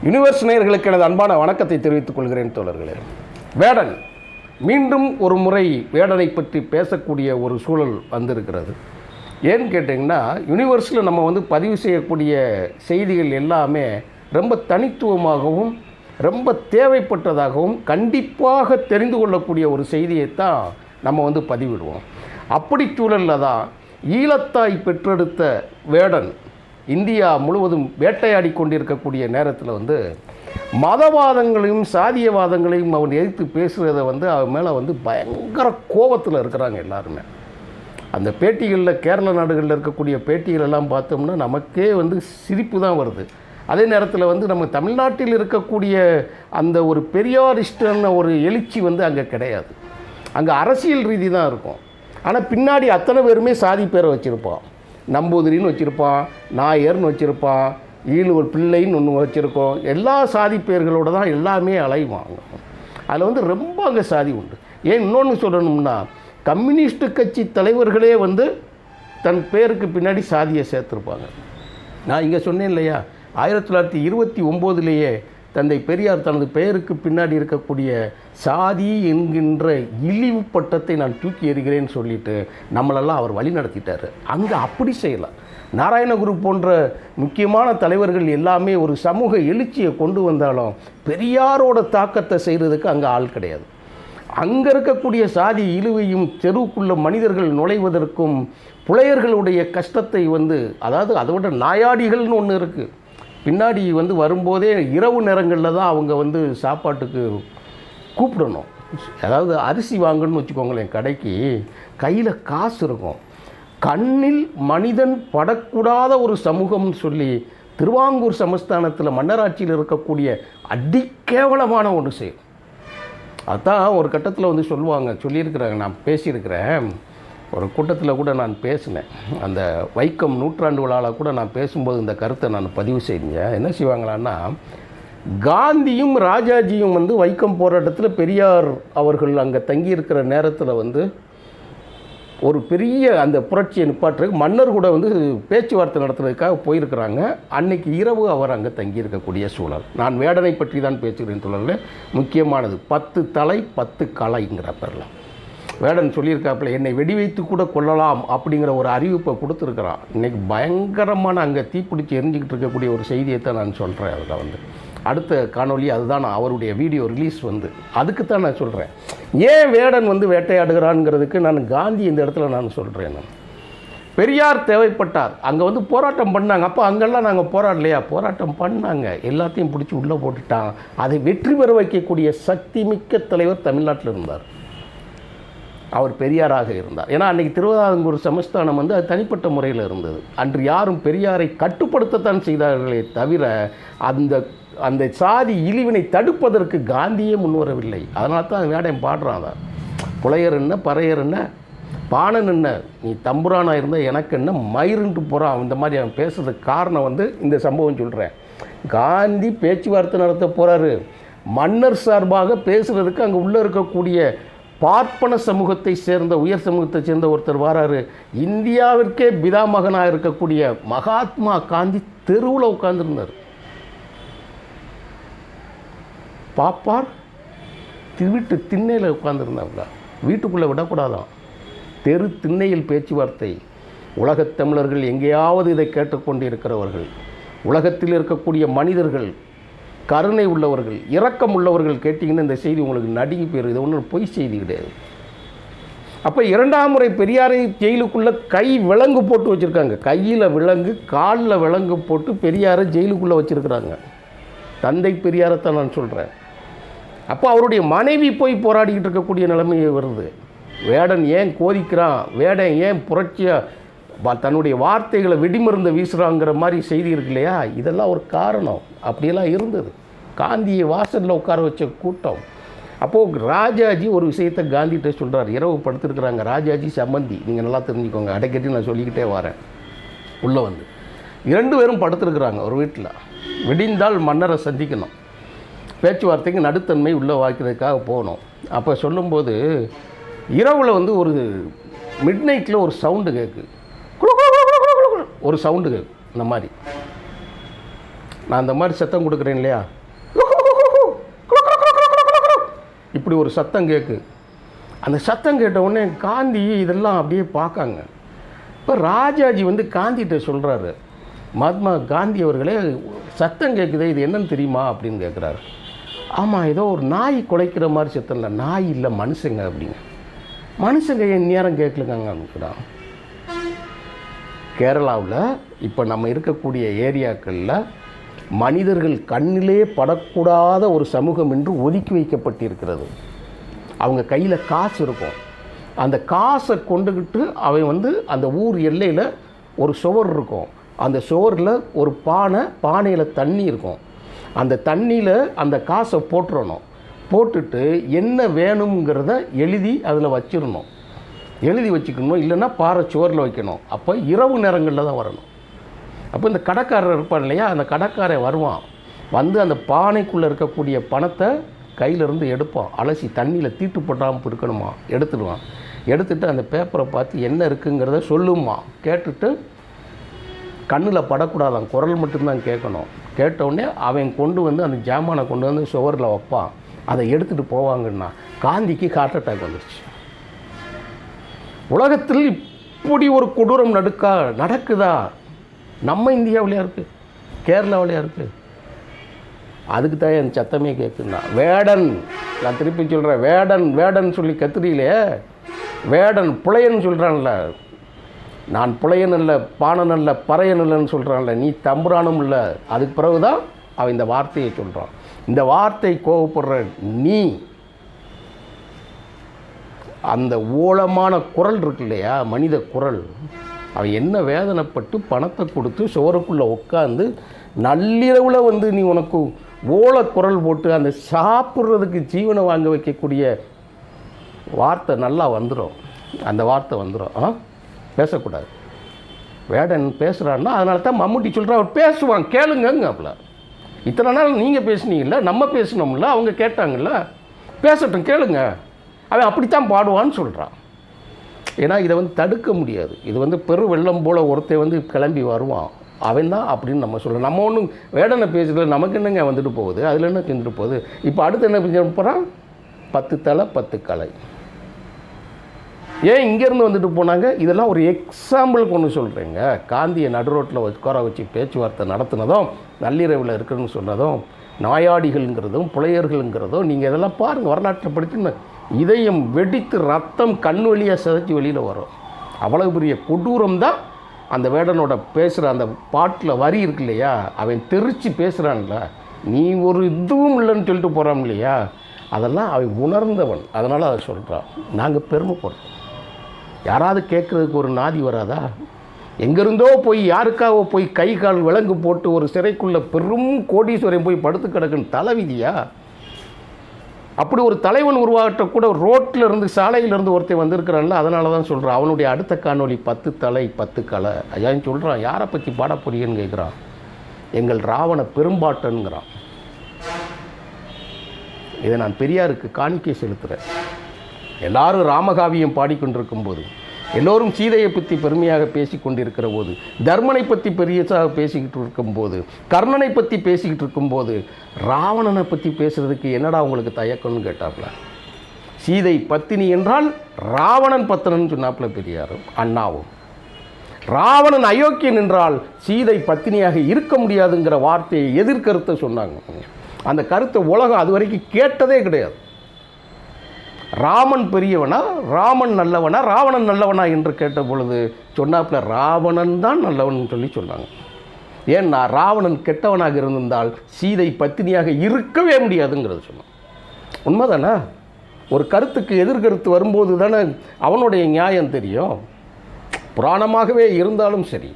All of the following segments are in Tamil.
யுனிவர்ஸ் நேயர்களுக்கு எனது அன்பான வணக்கத்தை தெரிவித்துக் கொள்கிறேன் தோழர்களே. வேடன் மீண்டும் ஒரு முறை வேடனை பற்றி பேசக்கூடிய ஒரு சூழல் வந்திருக்கிறது. ஏன்னு கேட்டிங்கன்னா, யுனிவர்ஸில் நம்ம பதிவு செய்யக்கூடிய செய்திகள் எல்லாமே ரொம்ப தனித்துவமாகவும் ரொம்ப தேவைப்பட்டதாகவும் கண்டிப்பாக தெரிந்து கொள்ளக்கூடிய ஒரு செய்தியைத்தான் நம்ம பதிவிடுவோம். அப்படி சூழலில் தான் ஈழத்தாய் பெற்றெடுத்த வேடன் இந்தியா முழுவதும் வேட்டையாடி கொண்டிருக்கக்கூடிய நேரத்தில் மதவாதங்களையும் சாதியவாதங்களையும் அவன் எதிர்த்து பேசுகிறத அவன் மேலே பயங்கர கோபத்தில் இருக்கிறாங்க எல்லாருமே. அந்த பேட்டிகளில் கேரள நாடுகளில் இருக்கக்கூடிய பேட்டிகள் எல்லாம் பார்த்தோம்னா நமக்கே சிரிப்பு தான் வருது. அதே நேரத்தில் நம்ம தமிழ்நாட்டில் இருக்கக்கூடிய அந்த ஒரு பெரியாரிஸ்டான ஒரு எழுச்சி அங்கே கிடையாது. அங்கே அரசியல் ரீதி தான் இருக்கும். ஆனால் பின்னாடி அத்தனை பேருமே சாதி பேரை வச்சுருப்பான். நம்பூதிரின்னு வச்சுருப்பான், நாயர்னு வச்சுருப்பான், ஈழூர் பிள்ளைன்னு ஒன்று வச்சுருக்கோம். எல்லா சாதி பேர்களோடு தான் எல்லாமே அலைவாங்க. அதில் ரொம்ப அங்கே சாதி உண்டு. ஏன் இன்னொன்று சொல்லணும்னா, கம்யூனிஸ்ட் கட்சி தலைவர்களே தன் பேருக்கு பின்னாடி சாதியை சேர்த்துருப்பாங்க. நான் இங்கே சொன்னேன் இல்லையா, 1929 தந்தை பெரியார் தனது பெயருக்கு பின்னாடி இருக்கக்கூடிய சாதி என்கின்ற இழிவு பட்டத்தை நான் தூக்கி எறிகிறேன்னு சொல்லிட்டு நம்மளெல்லாம் அவர் வழி நடத்திட்டார். அங்கே அப்படி செய்யலாம். நாராயணகுரு போன்ற முக்கியமான தலைவர்கள் எல்லாமே ஒரு சமூக எழுச்சியை கொண்டு வந்தாலும் பெரியாரோட தாக்கத்தை செய்கிறதுக்கு அங்கே ஆள் கிடையாது. அங்கே இருக்கக்கூடிய சாதி இழிவையும் தெருவுக்குள்ள மனிதர்கள் நுழைவதற்கும் புலையர்களுடைய கஷ்டத்தை அதாவது அதை விட நாயாடிகள்னு ஒன்று இருக்குது. பின்னாடி வரும்போதே இரவு நேரங்களில் தான் அவங்க சாப்பாட்டுக்கு கூப்பிடணும். அதாவது அரிசி வாங்கணும்னு வச்சுக்கோங்களேன், கடைக்கு கையில் காசு இருக்கும். கண்ணில் மனிதன் படக்கூடாத ஒரு சமூகம்னு சொல்லி திருவாங்கூர் சமஸ்தானத்தில் மன்னராட்சியில் இருக்கக்கூடிய அடிக்கேவலமான ஒன்று செய்யும். அதுதான் ஒரு கட்டத்தில் சொல்லியிருக்கிறாங்க. நான் பேசியிருக்கிறேன் ஒரு கூட்டத்தில் கூட நான் பேசினேன். அந்த வைக்கம் நூற்றாண்டு விழாவில் கூட நான் பேசும்போது இந்த கருத்தை நான் பதிவு செஞ்சேன். என்ன செய்வாங்களான்னா, காந்தியும் ராஜாஜியும் வைக்கம் போராட்டத்தில் பெரியார் அவர்கள் அங்கே தங்கியிருக்கிற நேரத்தில் ஒரு பெரிய அந்த புரட்சியை நிப்பாட்டுறதுக்கு மன்னர் கூட பேச்சுவார்த்தை நடத்துறதுக்காக போயிருக்கிறாங்க. அன்னைக்கு இரவு அவர் அங்கே தங்கியிருக்கக்கூடிய சூழல். நான் வேடனை பற்றி தான் பேசுகிறேன் சூழலில் முக்கியமானது 10 தலை 10 கலைங்கிற பேரில் வேடன் சொல்லியிருக்காப்புல, என்னை வெடி வைத்து கூட கொள்ளலாம் அப்படிங்கிற ஒரு அறிவிப்பை கொடுத்துருக்குறான். இன்றைக்கி பயங்கரமான அங்கே தீப்பிடிச்சி எரிஞ்சிக்கிட்டு இருக்கக்கூடிய ஒரு செய்தியை தான் நான் சொல்கிறேன். அதில் அடுத்த காணொலி அதுதான், அவருடைய வீடியோ ரிலீஸ் அதுக்கு தான் நான் சொல்கிறேன். ஏன் வேடன் வேட்டையாடுகிறான்ங்கிறதுக்கு நான் காந்தி இந்த இடத்துல நான் சொல்கிறேன். பெரியார் தேவைப்பட்டார், அங்கே போராட்டம் பண்ணாங்க. அப்போ அங்கெல்லாம் நாங்கள் போராடலையா? போராட்டம் பண்ணாங்க, எல்லாத்தையும் பிடிச்சி உள்ளே போட்டுட்டான். அதை வெற்றி பெற வைக்கக்கூடிய சக்தி மிக்க தலைவர் தமிழ்நாட்டில் இருந்தார். அவர் பெரியாராக இருந்தார். ஏன்னா அன்றைக்கி திருவிதாங்கூர் சமஸ்தானம் அது தனிப்பட்ட முறையில் இருந்தது. அன்று யாரும் பெரியாரை கட்டுப்படுத்தத்தான் செய்தார்களே தவிர அந்த சாதி இழிவினை தடுப்பதற்கு காந்தியே முன்வரவில்லை. அதனால தான் வேடன் பாடுறான். தான் புலையர் என்ன, பறையர் என்ன, பாணன் என்ன, நீ தம்புரானாக இருந்தால் எனக்கு என்ன, மயிருன்ட்டு போகிறான். இந்த மாதிரி அவன் பேசுறதுக்கு காரணம் இந்த சம்பவம் சொல்கிறேன். காந்தி பேச்சுவார்த்தை நடத்த போகிறாரு. மன்னர் சார்பாக பேசுகிறதுக்கு அங்கே உள்ளே இருக்கக்கூடிய பார்ப்பன சமூகத்தை சேர்ந்த உயர் சமூகத்தை சேர்ந்த ஒருத்தர் வராரு. இந்தியாவிற்கே பிதாமகனாக இருக்கக்கூடிய மகாத்மா காந்தி தெருவில் உட்கார்ந்துருந்தார். பாப்பார் வீட்டு திண்ணையில் உட்கார்ந்துருந்தாங்க. வீட்டுக்குள்ளே விடக்கூடாதான். தெரு திண்ணையில் பேச்சுவார்த்தை. உலகத் தமிழர்கள் எங்கேயாவது இதை கேட்டுக்கொண்டு இருக்கிறவர்கள், உலகத்தில் இருக்கக்கூடிய மனிதர்கள், கருணை உள்ளவர்கள், இரக்கம் உள்ளவர்கள் கேட்டிங்கன்னா இந்த செய்தி உங்களுக்கு நடுங்கி போயிடும். இது ஒன்றும் பொய் செய்தி கிடையாது. அப்போ 2ஆம் முறை பெரியாரை ஜெயிலுக்குள்ளே கை விலங்கு போட்டு வச்சுருக்காங்க. கையில் விலங்கு, காலில் விலங்கு போட்டு பெரியாரை ஜெயிலுக்குள்ளே வச்சுருக்குறாங்க. தந்தை பெரியாரைத்தான் நான் சொல்கிறேன். அப்போ அவருடைய மனைவி போய் போராடிக்கிட்டு இருக்கக்கூடிய நிலைமை வருது. வேடன் ஏன் கோதிக்கிறான், வேடன் ஏன் புரட்சியாக தன்னுடைய வார்த்தைகளை வெடிமருந்த வீசுகிறாங்கிற மாதிரி செய்தி இருக்கு இல்லையா? இதெல்லாம் ஒரு காரணம். அப்படியெல்லாம் இருந்தது. காந்தியை வாசலில் உட்கார வச்ச கூட்டம். அப்போது ராஜாஜி ஒரு விஷயத்தை காந்திகிட்ட சொல்கிறார். இரவு படுத்துருக்குறாங்க. ராஜாஜி சம்பந்தி, நீங்கள் நல்லா தெரிஞ்சுக்கோங்க, அடைக்கட்டி நான் சொல்லிக்கிட்டே வரேன். உள்ளே 2 பேரும் படுத்துருக்குறாங்க ஒரு வீட்டில். விடிந்தால் மன்னரை சந்திக்கணும், பேச்சுவார்த்தைக்கு நடுத்தன்மை உள்ளே வாய்க்கிறதுக்காக போகணும். அப்போ சொல்லும்போது இரவில் ஒரு மிட் நைட்டில் ஒரு சவுண்டு கேட்குது. ஒரு சவுண்டு கேட்கும். இந்த மாதிரி நான் அந்த மாதிரி சத்தம் கொடுக்குறேன் இல்லையா, இப்படி ஒரு சத்தம் கேட்கு. அந்த சத்தம் கேட்ட உடனே காந்தி இதெல்லாம் அப்படியே பார்க்காங்க. இப்போ ராஜாஜி வந்து காந்திகிட்ட சொல்கிறாரு, மகாத்மா காந்தி அவர்களே சத்தம் கேட்குதே, இது என்னன்னு தெரியுமா அப்படின்னு கேட்குறாரு. ஆமாம், ஏதோ ஒரு நாய் குலைக்கிற மாதிரி சத்தம் இல்லை, நாய் இல்லை மனுஷங்க அப்படிங்க. மனுஷங்க என் நேரம் கேட்கலங்க அப்படிங்கிறான். கேரளாவில் இப்போ நம்ம இருக்கக்கூடிய ஏரியாக்களில் மனிதர்கள் கண்ணிலே படக்கூடாத ஒரு சமூகம் என்று ஒதுக்கி வைக்கப்பட்டிருக்கிறது. அவங்க கையில் காசு இருக்கும், அந்த காசை கொண்டுக்கிட்டு அவன் வந்து அந்த ஊர் எல்லையில் ஒரு சுவர் இருக்கும், அந்த சுவரில் ஒரு பானையில் தண்ணி இருக்கும், அந்த தண்ணியில் அந்த காசை போட்டுறணும். போட்டுட்டு என்ன வேணுங்கிறத எழுதி அதில் வச்சிடணும், எழுதி வச்சுக்கணும், இல்லைன்னா பாறை சுவரில் வைக்கணும். அப்போ இரவு நேரங்களில் தான் வரணும். அப்போ இந்த கடைக்காரர் இருப்பான் இல்லையா, அந்த கடைக்காரன் வருவான், வந்து அந்த பானைக்குள்ளே இருக்கக்கூடிய பணத்தை கையிலேருந்து எடுப்பான், அலசி தண்ணியில் தீட்டு போட்டாமல் இருக்கணுமா, எடுத்துடுவான். எடுத்துகிட்டு அந்த பேப்பரை பார்த்து என்ன இருக்குங்கிறத சொல்லுமா, கேட்டுட்டு கண்ணில் படக்கூடாதான், குரல் மட்டும்தான் கேட்கணும். கேட்டவுடனே அவன் கொண்டு வந்து அந்த ஜாமானை கொண்டு வந்து சுவரில் வைப்பான், அதை எடுத்துகிட்டு போவாங்கன்னா காந்திக்கு ஹார்ட் அட்டாக் வந்துடுச்சு. உலகத்தில் இப்படி ஒரு கொடூரம் நடக்குதா? நம்ம இந்தியாவிலையா இருக்குது, கேரளாவிலையா இருக்குது? அதுக்கு தான் என் சத்தமே கேட்குன்னா வேடன், நான் திருப்பி சொல்கிறேன், வேடன் வேடன் சொல்லி கத்துறீங்களே, வேடன் புலையன்னு சொல்கிறான்ல, நான் புலையன் இல்லை, பாணன் இல்லை, பறையன் இல்லைன்னு சொல்கிறான்ல, நீ தம்புரானும் இல்லை. அதுக்கு பிறகு தான் அவன் இந்த வார்த்தையை சொல்கிறான். இந்த வார்த்தை கோவப்படுற நீ, அந்த ஓலமான குரல் இருக்கு இல்லையா, மனித குரல், அவன் என்ன வேதனைப்பட்டு பணத்தை கொடுத்து சுவருக்குள்ளே உட்காந்து நள்ளிரவில் வந்து நீ உனக்கு ஓலை குரல் போட்டு அந்த சாப்பிட்றதுக்கு ஜீவனை வாங்க வைக்கக்கூடிய வார்த்தை நல்லா வந்துடும், அந்த வார்த்தை வந்துடும். பேசக்கூடாது. வேடன் பேசுகிறான்னா அதனால தான் மம்முட்டி சொல்கிறான், அவர் பேசுவான் கேளுங்கங்க. அப்பல இத்தனை நாள் நீங்கள் பேசுனீங்கல்ல, நம்ம பேசினோம்ல, அவங்க கேட்டாங்கல்ல, பேசட்டும் கேளுங்க, அவன் அப்படித்தான் பாடுவான்னு சொல்கிறான். ஏன்னா இதை வந்து தடுக்க முடியாது, இது வந்து பெரு வெள்ளம் போல் ஒருத்தன் வந்து கிளம்பி வருவான், அவன் தான் அப்படின்னு நம்ம சொல்லலாம். நம்ம ஒன்றும் வேடனை பேசுகிறது நமக்கு என்னங்க வந்துட்டு போகுது, அதில் என்ன செஞ்சுட்டு போகுது. இப்போ அடுத்து என்ன செஞ்சு போகிறான், 10 தலை 10 கலை. ஏன் இங்கேருந்து வந்துட்டு போனாங்க, இதெல்லாம் ஒரு எக்ஸாம்பிளுக்கு ஒன்று சொல்கிறேங்க. காந்தியை நடு ரோட்டில் உட்கார வச்சு பேச்சுவார்த்தை நடத்துனதும், நள்ளிரவில் இருக்குன்னு சொன்னதும், நாயாடிகள்ங்கிறதும் புலையர்கள்ங்கிறதும் நீங்கள் இதெல்லாம் பாருங்கள், வரலாற்றை படிச்சுன்னு இதயம் வெடித்து ரத்தம் கண் வழியாக சிதைச்சி வெளியில் வரும். அவ்வளோ பெரிய கொடூரம் தான் அந்த வேடனோட பேசுகிற அந்த பாட்டில் வரி இருக்கு இல்லையா, அவன் தெரிச்சு பேசுகிறான்ல, நீ ஒரு இதுவும் இல்லைன்னு சொல்லிட்டு போகிறான் இல்லையா, அதெல்லாம் அவன் உணர்ந்தவன், அதனால் அதை சொல்கிறான். நாங்கள் பெருமைப்படுறோம். யாராவது கேட்குறதுக்கு ஒரு நாதி வராதா? எங்கேருந்தோ போய் யாருக்காக போய் கை கால் விலங்கு போட்டு ஒரு சிறைக்குள்ளே பெரும் கோடீஸ்வரன் போய் படுத்து கிடக்குன்னு தலைவிதியா? அப்படி ஒரு தலைவன் உருவாகட்ட கூட ரோட்டில் இருந்து சாலையிலேருந்து ஒருத்தன் வந்திருக்கிறான்ல, அதனால தான் சொல்கிறான். அவனுடைய அடுத்த காணொலி 10 தலை 10 கலை. ஐயான்னு சொல்கிறான். யாரை பற்றி பாட போறீங்கன்னு கேட்குறான். எங்கள் ராவண பெரும்பாட்டன்கிறான். இதை நான் பெரியாருக்கு காணிக்கை செலுத்துகிறேன். எல்லாரும் ராமகாவியம் பாடிக்கொண்டிருக்கும் போது, எல்லோரும் சீதையை பற்றி பெருமையாக பேசி கொண்டிருக்கிற போது, தர்மனை பற்றி பெரியதாக பேசிக்கிட்டு இருக்கும்போது, கர்ணனை பற்றி பேசிக்கிட்டு இருக்கும்போது, ராவணனை பற்றி பேசுகிறதுக்கு என்னடா உங்களுக்கு தயக்கம்னு கேட்டாப்புல. சீதை பத்தினி என்றால் ராவணன் பத்தினன்னு சொன்னாப்புல பெரியாரும் அண்ணாவும். ராவணன் அயோக்கியன் என்றால் சீதை பத்தினியாக இருக்க முடியாதுங்கிற வார்த்தையை எதிர்கருத்தை சொன்னாங்க. அந்த கருத்தை உலகம் அது வரைக்கும் கேட்டதே கிடையாது. ராமன் பெரியவனா, ராமன் நல்லவனா, ராவணன் நல்லவனா என்று கேட்ட பொழுது சொன்னாப்புல ராவணன் தான் நல்லவன் சொல்லி சொன்னாங்க. ஏன்னா ராவணன் கெட்டவனாக இருந்திருந்தால் சீதை பத்தினியாக இருக்கவே முடியாதுங்கிறது சொன்னான். உண்மைதானே? ஒரு கருத்துக்கு எதிர்கருத்து வரும்போது தானே அவனுடைய நியாயம் தெரியும். புராணமாகவே இருந்தாலும் சரி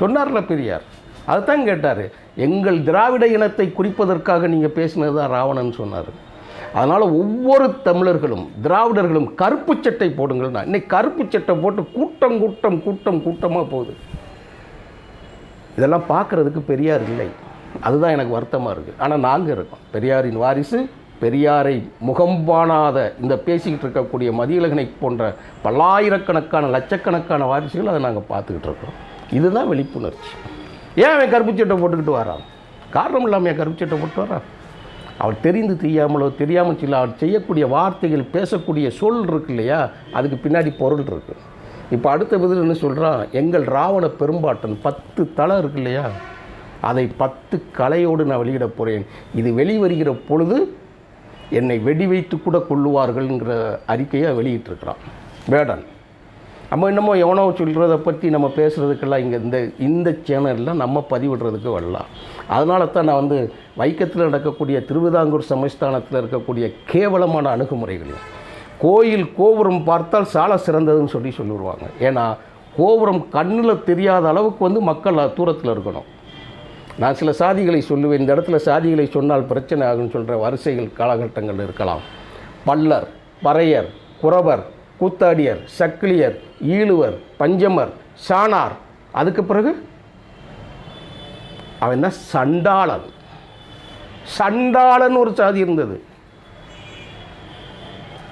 சொன்னார்ல பெரியார், அதுதான் கேட்டார். எங்கள் திராவிட இனத்தை குறிப்பதற்காக நீங்கள் பேசினது தான் ராவணன் சொன்னார். அதனால் ஒவ்வொரு தமிழர்களும் திராவிடர்களும் கருப்பு சட்டை போடுங்கள்னா, இன்னைக்கு கருப்பு சட்டை போட்டு கூட்டமாக போகுது. இதெல்லாம் பார்க்குறதுக்கு பெரியார் இல்லை, அதுதான் எனக்கு வருத்தமாக இருக்குது. ஆனால் நாங்கள் இருக்கோம், பெரியாரின் வாரிசு, பெரியாரை முகம்பாணாத இந்த பேசிக்கிட்டு இருக்கக்கூடிய மதியழகனை போன்ற பல்லாயிரக்கணக்கான லட்சக்கணக்கான வாரிசுகள் அதை நாங்கள் பார்த்துக்கிட்டு இருக்கோம். இதுதான் விழிப்புணர்ச்சி. ஏன் அவன் கருப்பு சட்டை போட்டுக்கிட்டு வரான்? காரணம் இல்லாமல் கருப்பு சட்டை போட்டு வரா? அவள் தெரிந்து தெரியாமலோ தெரியாமல் சொல்ல அவள் செய்யக்கூடிய வார்த்தைகள், பேசக்கூடிய சொல் இருக்கு இல்லையா, அதுக்கு பின்னாடி பொருள் இருக்குது. இப்போ அடுத்த பதில் என்ன சொல்கிறான், எங்கள் ராவண பெரும்பாட்டன் 10 தலை இருக்கு இல்லையா, அதை 10 கலையோடு நான் வெளியிட போகிறேன். இது வெளிவருகிற பொழுது என்னை வெடி வைத்து கூட கொள்ளுவார்கள்ங்கிற அறிக்கையை வெளியிட்டிருக்கிறான் வேடன். நம்ம என்னமோ எவனோ சொல்கிறத பற்றி நம்ம பேசுகிறதுக்கெல்லாம் இங்கே இந்த சேனலில் நம்ம பதிவிடுறதுக்கு வரலாம். அதனால தான் நான் வைக்கத்தில் நடக்கக்கூடிய திருவிதாங்கூர் சமஸ்தானத்தில் இருக்கக்கூடிய கேவலமான அணுகுமுறைகளையும், கோயில் கோபுரம் பார்த்தால் சால சிறந்ததுன்னு சொல்லிடுவாங்க. ஏன்னா கோபுரம் கண்ணில் தெரியாத அளவுக்கு மக்கள் தூரத்தில் இருக்கணும். நான் சில சாதிகளை சொல்லுவேன், இந்த இடத்துல சாதிகளை சொன்னால் பிரச்சனை ஆகுன்னு சொல்கிற வரிசைகள் காலகட்டங்கள் இருக்கலாம். பல்லர், பறையர், குறவர், கூத்தாடியர், சக்கிலியர், ஈழுவர், பஞ்சமர், சாணார், அதுக்கு பிறகு அவன் தான் சண்டாளன். சண்டாளன் ஒரு சாதி இருந்தது.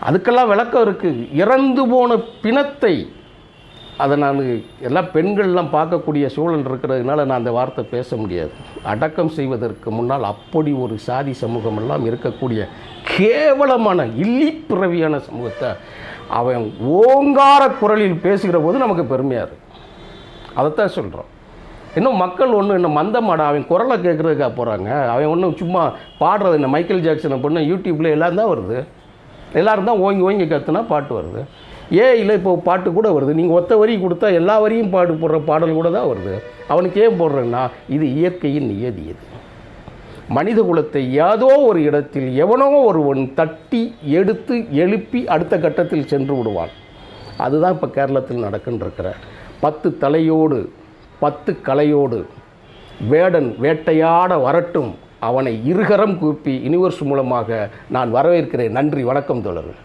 அதுக்கெல்லாம் விளக்கம் இருக்குது. இறந்து போன பிணத்தை அதை நான் எல்லா பெண்கள்லாம் பார்க்கக்கூடிய சூழல் இருக்கிறதுனால நான் அந்த வார்த்தை பேச முடியாது. அடக்கம் செய்வதற்கு முன்னால் அப்படி ஒரு சாதி சமூகமெல்லாம் இருக்கக்கூடிய கேவலமான இல்லிப்பிறவியான சமூகத்தை அவன் ஓங்கார குரலில் பேசுகிற போது நமக்கு பெருமையாக இருக்குது. அதைத்தான் சொல்கிறோம். இன்னும் மக்கள் இன்னும் மந்தமாடா அவன் குரலை கேட்குறதுக்காக போகிறாங்க. அவன் ஒன்றும் சும்மா பாடுறது இந்த மைக்கேல் ஜாக்சனை பொண்ணு யூடியூப்பில் எல்லாம் தான் வருது. எல்லோரும் தான் ஓங்கி ஓங்கி கற்றுனா பாட்டு வருது. இல்லை இப்போ பாட்டு கூட வருது. நீங்கள் ஒத்த வரி கொடுத்தா எல்லா வரியும் போடுற பாடல் கூட தான் வருது. அவனுக்கு ஏன் போடுறேன்னா இது இயற்கையின் நியதி. இது மனித குலத்தை ஏதோ ஒரு இடத்தில் எவனோ ஒருவன் தட்டி எடுத்து எழுப்பி அடுத்த கட்டத்தில் சென்று விடுவான். அதுதான் இப்போ கேரளத்தில் நடக்குன்றிருக்கிற 10 தலையோடு 10 கலையோடு வேடன் வேட்டையாட வரட்டும். அவனை இருகரம் கூப்பி யூனிவர்ஸ் மூலமாக நான் வரவேற்கிறேன். நன்றி, வணக்கம் தோழர்கள்.